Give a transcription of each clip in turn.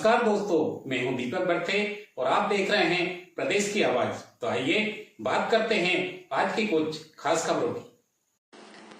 नमस्कार दोस्तों, मैं हूं दीपक बरथे और आप देख रहे हैं प्रदेश की आवाज। तो आइए बात करते हैं आज की कुछ खास खबरों की।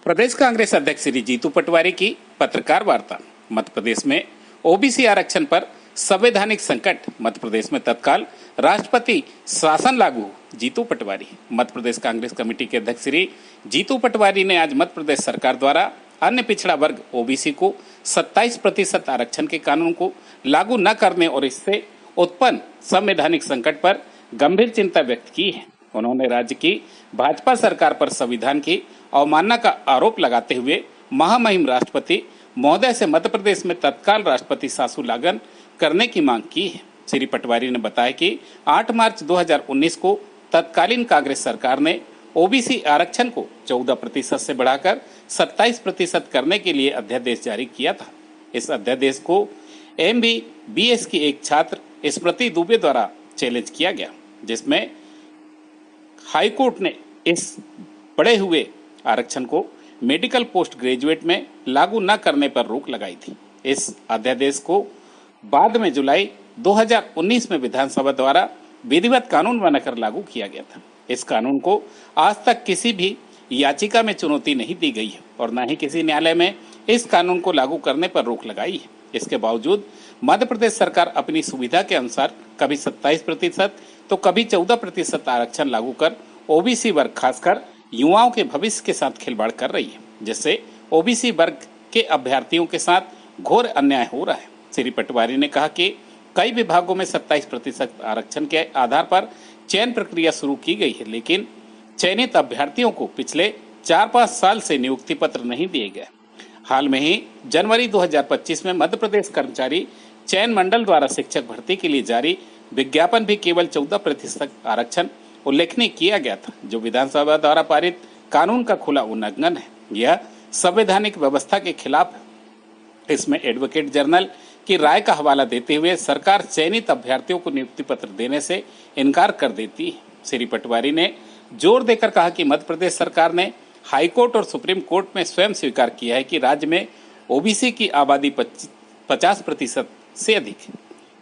प्रदेश कांग्रेस अध्यक्ष श्री जीतू पटवारी की पत्रकार वार्ता। मध्य प्रदेश में ओबीसी आरक्षण पर संवैधानिक संकट, मध्य प्रदेश में तत्काल राष्ट्रपति शासन लागू, जीतू पटवारी। मध्य प्रदेश कांग्रेस कमेटी के अध्यक्ष श्री जीतू पटवारी ने आज मध्य प्रदेश सरकार द्वारा अन्य पिछड़ा वर्ग ओबीसी को 27% आरक्षण के कानून को लागू न करने और इससे उत्पन्न संवैधानिक संकट पर गंभीर चिंता व्यक्त की है। उन्होंने राज्य की भाजपा सरकार पर संविधान की अवमानना का आरोप लगाते हुए महामहिम राष्ट्रपति महोदय से मध्य प्रदेश में तत्काल राष्ट्रपति शासन लागू करने की मांग की है। श्री पटवारी ने बताया कि 8 मार्च 2019 को तत्कालीन कांग्रेस सरकार ने ओबीसी आरक्षण को 14% से बढ़ाकर 27% करने के लिए अध्यादेश जारी किया था। इस अध्यादेश को MBBS की एक छात्र स्मृति दुबे द्वारा चैलेंज किया गया, जिसमें हाईकोर्ट ने इस बढ़े हुए आरक्षण को मेडिकल पोस्ट ग्रेजुएट में लागू न करने पर रोक लगाई थी। इस अध्यादेश को बाद में जुलाई 2019 में विधानसभा द्वारा विधिवत कानून बनाकर लागू किया गया था। इस कानून को आज तक किसी भी याचिका में चुनौती नहीं दी गई है और न ही किसी न्यायालय में इस कानून को लागू करने पर रोक लगाई है। इसके बावजूद मध्य प्रदेश सरकार अपनी सुविधा के अनुसार कभी 27% तो कभी 14% आरक्षण लागू कर ओबीसी वर्ग, खासकर युवाओं के भविष्य के साथ खिलवाड़ कर रही है, जिससे ओबीसी वर्ग के अभ्यर्थियों के साथ घोर अन्याय हो रहा है। श्री पटवारी ने कहा कि कई विभागों में 27% आरक्षण के आधार पर चयन प्रक्रिया शुरू की गई है, लेकिन चयनित अभ्यर्थियों को पिछले 4-5 साल से नियुक्ति पत्र नहीं दिए गए। हाल में ही जनवरी 2025 में मध्य प्रदेश कर्मचारी चयन मंडल द्वारा शिक्षक भर्ती के लिए जारी विज्ञापन भी केवल 14% आरक्षण उल्लेखनीय किया गया था, जो विधानसभा द्वारा पारित कानून का खुला उल्लंघन है। यह संवैधानिक व्यवस्था के खिलाफ है। इसमें एडवोकेट जनरल की राय का हवाला देते हुए सरकार चयनित अभ्यर्थियों को नियुक्ति पत्र देने से इनकार कर देती है। श्री पटवारी ने जोर देकर कहा कि मध्य प्रदेश सरकार ने हाईकोर्ट और सुप्रीम कोर्ट में स्वयं स्वीकार किया है कि राज्य में ओबीसी की आबादी 50% से अधिक है।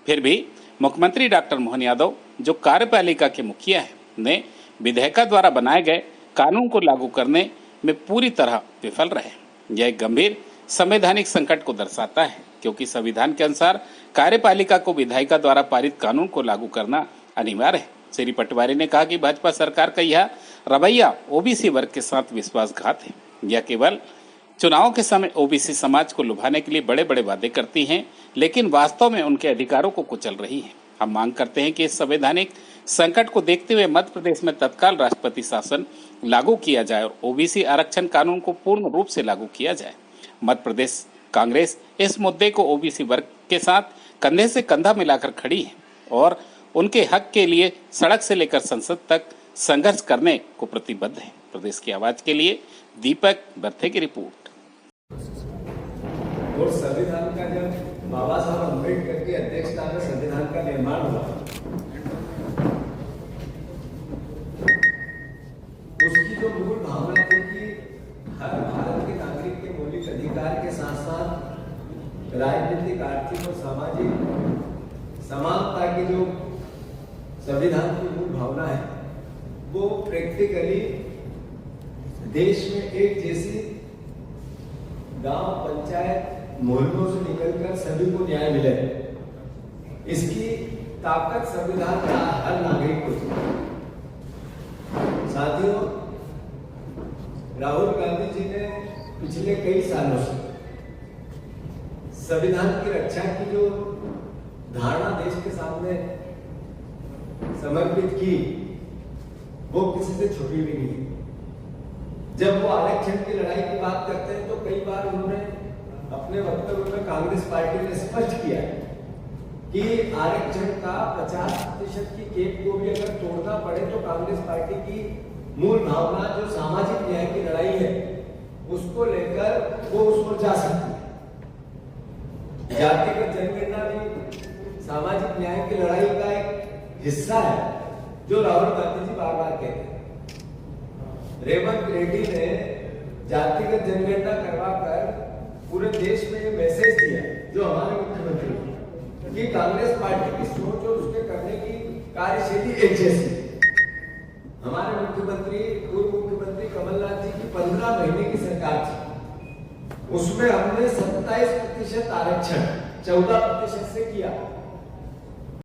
फिर भी मुख्यमंत्री डॉक्टर मोहन यादव, जो कार्यपालिका के मुखिया है, ने विधेयक द्वारा बनाए गए कानून को लागू करने में पूरी तरह विफल रहे। यह एक गंभीर संवैधानिक संकट को दर्शाता है, क्योंकि संविधान के अनुसार कार्यपालिका को विधायिका द्वारा पारित कानून को लागू करना अनिवार्य है। श्री पटवारी ने कहा कि भाजपा सरकार का यह रवैया ओबीसी वर्ग के साथ विश्वासघात है। यह केवल चुनाव के समय ओबीसी समाज को लुभाने के लिए बड़े बड़े वादे करती हैं, लेकिन वास्तव में उनके अधिकारों को कुचल रही है। हम मांग करते हैं कि इस संवैधानिक संकट को देखते हुए मध्य प्रदेश में तत्काल राष्ट्रपति शासन लागू किया जाए और ओबीसी आरक्षण कानून को पूर्ण रूप से लागू किया जाए। मध्य प्रदेश कांग्रेस इस मुद्दे को ओबीसी वर्ग के साथ कंधे से कंधा मिलाकर खड़ी है और उनके हक के लिए सड़क से लेकर संसद तक संघर्ष करने को प्रतिबद्ध है। प्रदेश की आवाज के लिए दीपक बर्थे की रिपोर्ट। और संविधान का जब बाबा साहब अम्बेडकर की अध्यक्षता में संविधान का निर्माण हुआ, उसकी जो मूल भावना थी कि हर भारत के नागरिक के मौलिक अधिकार के साथ साथ राजनीतिक, आर्थिक और सामाजिक समानता की जो संविधान की मूल भावना है, वो प्रैक्टिकली देश में एक जैसी गांव, पंचायत, मोहल्लों से निकलकर सभी को न्याय मिले, इसकी ताकत संविधान का हर नागरिक को थी। साथियों, राहुल गांधी जी ने पिछले कई सालों से संविधान की रक्षा की जो धारणा देश के सामने समर्पित की, वो किसी से छुपी भी नहीं। जब वो आरक्षण की लड़ाई की बात करते हैं तो कई बार उन्होंने अपने वक्तव्य में कांग्रेस पार्टी ने स्पष्ट किया कि आरक्षण का 50% की केप को भी अगर तोड़ना पड़े तो कांग्रेस पार्टी की मूल भावना जो सामाजिक न्याय की लड़ाई है, उसको लेकर वो उस पर जा सकती है। जातिगत जनगणना भी सामाजिक न्याय की लड़ाई का एक हिस्सा है, जो राहुल गांधी जी बार बार कहते हैं। रेवंत रेड्डी ने जातिगत जनगणना करवाकर पूरे देश में ये मैसेज दिया, जो हमारे मुख्यमंत्री कि कांग्रेस पार्टी की सोच और उसके करने की कार्यशैली एक जैसी। हमारे मुख्यमंत्री, पूर्व मुख्यमंत्री कमलनाथ जी की 15 महीने की सरकार थी, उसमें हमने 27% आरक्षण 14% से किया।